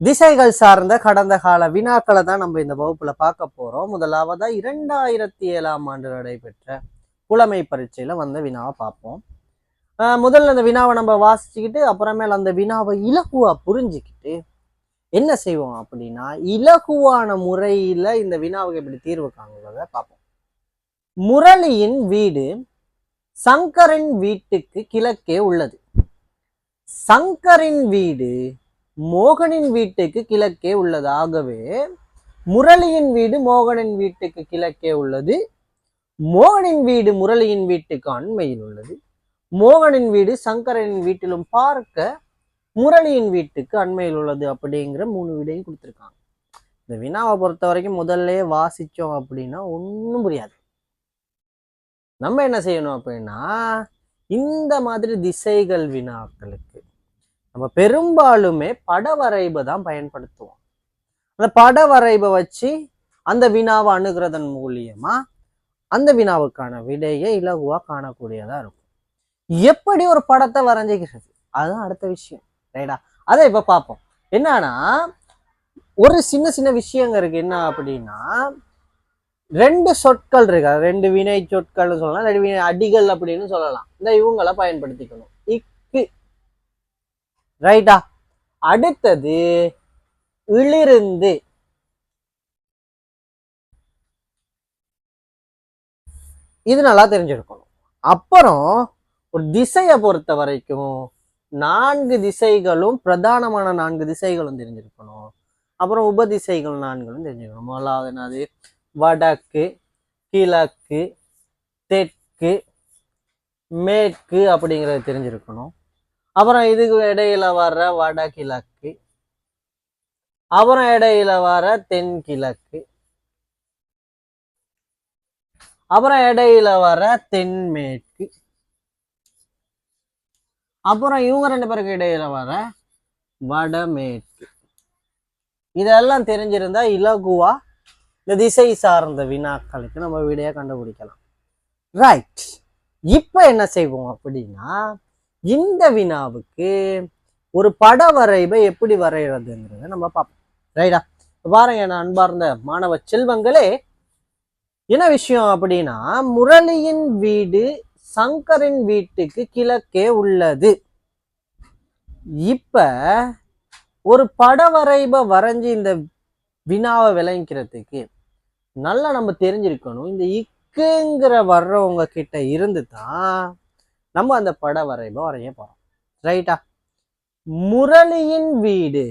திசைகள் சார்ந்த கடந்த கால வினாக்களை தான் நம்ம இந்த வகுப்புல பார்க்க போறோம். முதலாவதா 2007ஆம் ஆண்டு நடைபெற்ற புலமை பரீட்சையில வந்த வினாவை பார்ப்போம். முதல்ல அந்த வினாவை நம்ம வாசிச்சுக்கிட்டு அப்புறமேல அந்த வினாவை இலகுவா புரிஞ்சுக்கிட்டு என்ன செய்வோம் அப்படின்னா, இலகுவான முறையில இந்த வினாவுக்கு எப்படி தீர்வு காணுங்கிறத பார்ப்போம். முரளியின் வீடு சங்கரின் வீட்டுக்கு கிழக்கே உள்ளது. சங்கரின் வீடு மோகனின் வீட்டுக்கு கிழக்கே உள்ளது. ஆகவே முரளியின் வீடு மோகனின் வீட்டுக்கு கிழக்கே உள்ளது. மோகனின் வீடு முரளியின் வீட்டுக்கு அண்மையில் உள்ளது. மோகனின் வீடு சங்கரின் வீட்டிலும் பார்க்க முரளியின் வீட்டுக்கு அண்மையில் உள்ளது. அப்படிங்கிற 3 விடையும் கொடுத்துருக்காங்க. இந்த வினாவை பொறுத்த வரைக்கும் முதல்ல வாசிச்சோம் அப்படின்னா ஒன்றும் புரியாது. நம்ம என்ன செய்யணும் அப்படின்னா, இந்த மாதிரி திசைகள் வினாக்களுக்கு நம்ம பெரும்பாலுமே பட வரைபை தான் பயன்படுத்துவோம். அந்த பட வரைபை வச்சு அந்த வினாவை அணுகிறதன் மூலியமா அந்த வினாவுக்கான விடையை இலகுவா காணக்கூடியதா இருக்கும். எப்படி ஒரு படத்தை வரைஞ்சிக்கிறது அதுதான் அடுத்த விஷயம், ரைட்டா? அதை இப்ப பார்ப்போம். என்னன்னா, ஒரு சின்ன சின்ன விஷயங்கள் இருக்கு. என்ன அப்படின்னா, 2 சொற்கள் இருக்கு. 2 வினை சொற்கள் சொல்லலாம், 2 வினை அடிகள் அப்படின்னு சொல்லலாம். இந்த இவங்களை பயன்படுத்திக்கணும். இக்கு, ரைட்டா? அடுத்தது இளிருந்து, இது நல்லா தெரிஞ்சிருக்கணும். அப்புறம் ஒரு திசையை பொறுத்த வரைக்கும் 4 திசைகளும் பிரதானமான 4 திசைகளும் தெரிஞ்சிருக்கணும். அப்புறம் உபதிசைகள் 4களும் தெரிஞ்சிருக்கணும். முதலாவது என்னது? வடக்கு, கிழக்கு, தெற்கு, மேற்கு அப்படிங்கிறது தெரிஞ்சிருக்கணும். அப்புறம் இதுக்கு இடையில வர்ற வடகிழக்கு, அப்புறம் இடையில வர தென்கிழக்கு, அப்புறம் இடையில வர தென்மேற்கு, அப்புறம் இவங்க 2 பேருக்கு இடையில வர வடமேற்கு. இதெல்லாம் தெரிஞ்சிருந்தா இலகுவா இந்த திசை சார்ந்த வினாக்களுக்கு நம்ம விடையை கண்டுபிடிக்கலாம். ரைட், இப்ப என்ன செய்வோம் அப்படின்னா, இந்த வினாவுக்கு ஒரு பட வரைபை எப்படி வரைகிறதுங்கிறத நம்ம பார்ப்போம். ரைட்டா? பாருங்க, நான் அன்பார்ந்த மாணவ செல்வங்களே, என்ன விஷயம் அப்படின்னா, முரளியின் வீடு சங்கரின் வீட்டுக்கு கிழக்கே உள்ளது. இப்ப ஒரு பட வரைபை வரைஞ்சி இந்த வினாவை விளங்கிறதுக்கு நல்லா நம்ம தெரிஞ்சிருக்கணும். இந்த இக்குங்கிற வர்றவங்க கிட்ட இருந்து தான் நம்ம அந்த பட வரைபை வரைய போறோம். ரைட்டா? முரளியின் வீடு